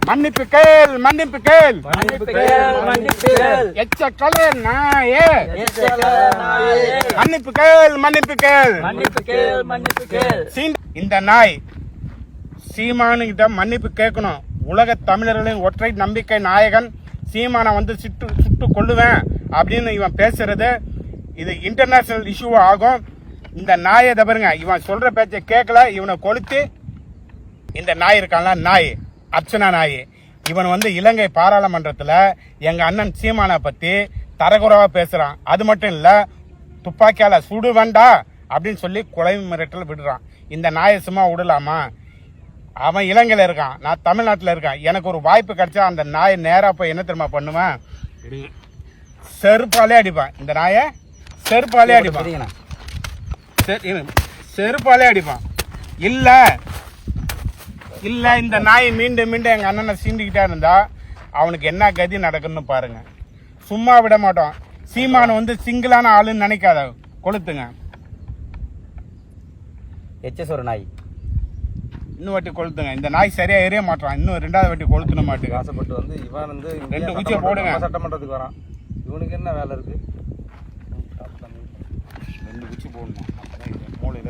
மன்னிப்பு கேள், மன்னிப்பு கேள், மன்னிப்பு கேள், மன்னிப்பு கேள். எச்சக்கலை நாயே, எச்சக்கலை நாயே. மன்னிப்பு கேள், மன்னிப்பு கேள், மன்னிப்பு கேள், மன்னிப்பு கேள். இந்த நாய் சீமானுகிட்ட மன்னிப்பு கேட்கணும். உலக தமிழர்களின் ஒற்றை நம்பிக்கை நாயகன் சீமானை வந்து சுட்டு கொள்ளுவேன் அப்படின்னு இவன் பேசுறது இது இன்டர்நேஷனல் இஷ்யூ ஆகும். இந்த நாயை தவறுங்க, இவன் சொல்ற பேச்சை கேட்கல, இவனை கொளுத்தி இந்த நாய் இருக்கான்ல, நாய் அர்ச்சனா நாய், இவன் வந்து இலங்கை பாராளுமன்றத்தில் எங்க அண்ணன் சீமானை பத்தி தரகுறவா பேசுறான். அது மட்டும் இல்ல, துப்பாக்கியால சுடு வேண்டா அப்படின்னு சொல்லி கொலை மிரட்டல் விடுறான். இந்த நாயை சும்மா விடலாமா? அவன் இலங்கையில இருக்கான், நான் தமிழ்நாட்டில் இருக்கேன். எனக்கு ஒரு வாய்ப்பு கிடைச்சா அந்த நாயை நேரா போய் என்ன தெரியுமா பண்ணுவேன்? செருப்பாலே அடிப்பான். இந்த நாயை செருப்பாலே அடிப்பான், செருப்பாலே அடிப்பான். இல்ல இந்த நாய் மீண்டும் மீண்டும் எங்க அண்ணனை சீண்டிக்கிட்டே இருந்தா அவனுக்கு என்ன கதி நடக்குன்னு பாருங்க. சும்மா விட மாட்டோம். சீமான் வந்து சிங்கிளான ஆளுன்னு நினைக்காத, கொளுத்துங்க. ஒரு நாய் இன்னும் வாட்டி கொளுத்துங்க. இந்த நாய் சரியா எரிய மாட்டான். இன்னும் ரெண்டாவது வாட்டி கொளுத்துன மாட்டேங்க. ஆசைப்பட்டு வந்து இவன் வந்து 2 குச்சியை போடுங்க. சட்டமன்றத்துக்கு வரான். இவனுக்கு என்ன வேலை இருக்கு? 2 குச்சி போடணும். மூளையில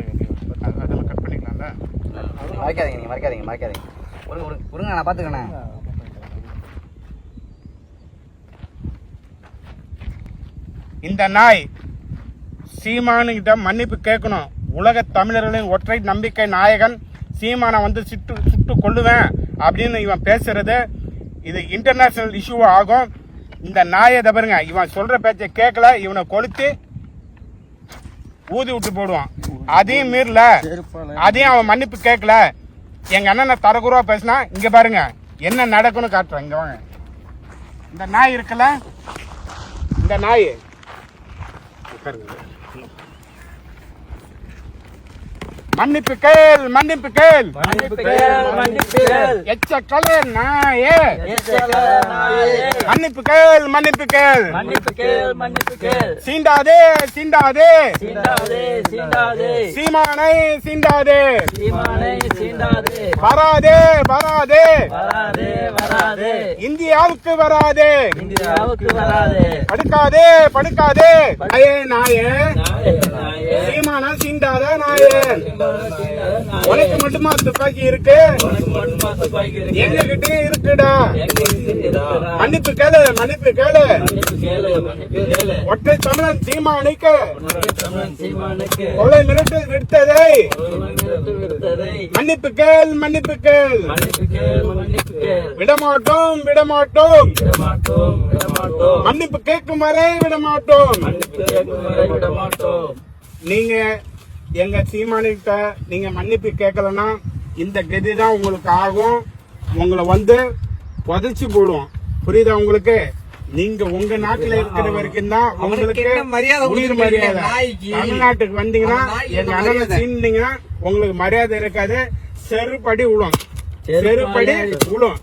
அதெல்லாம் கட் பண்ணிக்கலாம்ல. மறைக்காதீங்க. உருங்க, நான் பாத்துக்கிறேன். இந்த நாய் சீமானுகிட்ட மன்னிப்பு கேட்கணும். உலக தமிழர்களின் ஒற்றை நம்பிக்கை நாயகன் சீமானை வந்து சுட்டு கொள்ளுவேன் அப்படின்னு இவன் பேசுறது இது இன்டர்நேஷனல் இஷ்யூ ஆகும். இந்த நாயை தவறுங்க, இவன் சொல்ற பேச்சை கேட்கல, இவனை கொளுத்தி ஊதி விட்டு போடுவான். அதையும் மீறல, அதையும் அவன் மன்னிப்பு கேட்கல, எங்க அண்ணனை தரகுறவா பேசினா இங்க பாருங்க என்ன நடக்கும்னு காட்டுறேன். இங்க வாங்க. இந்த நாய் இருக்குல்ல, இந்த நாய் மன்னிப்பு கேள், மன்னிப்பு கேள், மன்னிப்பு கேள், மன்னிப்பு கேள். எச்சக்கலை நாயே, எச்சக்கலை நாயே. மன்னிப்பு கேள், மன்னிப்பு கேள், மன்னிப்பு கேள், மன்னிப்பு கேள். சீண்டாதே, சீண்டாதே, சீண்டாதே, சீண்டாதே. சீமானை சீண்டாதே, சீமானை சீண்டாதே. வராதே, வராதே, வராதே, வராதே. இந்தியாவுக்கு வராதே, இந்தியாவுக்கு வராதே. படுக்காதே, படுக்காதே. நாயே, நாயே, நாயே, நாயே. சீமானா சீண்டாத நாயே. உனக்கு மட்டுமா துப்பாக்கி இருக்கு? எங்க கிட்டே இருக்குடா. மன்னிப்பு கேளு, மன்னிப்பு கேளு. ஒற்றை தமிழன் சீமானுக்கு கொலை மிரட்டல் விடுத்ததை மன்னிப்பு கேள், மன்னிப்பு கேள். விடமாட்டோம், விடமாட்டோம். மன்னிப்பு கேட்கும் வரை விடமாட்டோம். நீங்க எங்க சீமானிட்ட நீங்க மன்னிப்பு கேட்கலன்னா இந்த கதி தான் உங்களுக்கு ஆகும். உங்களை வந்து புதைச்சு போடுவோம். புரியுதா உங்களுக்கு? நீங்க உங்க நாட்டுல இருக்கிற வரைக்கும் தான் உங்களுக்கு உயிர் மரியாதை. தமிழ்நாட்டுக்கு வந்தீங்கன்னா எங்க அண்ணனை சீண்டிங்கன்னா உங்களுக்கு மரியாதை இருக்காது. செருப்படி விழும், செருப்படி விழும்.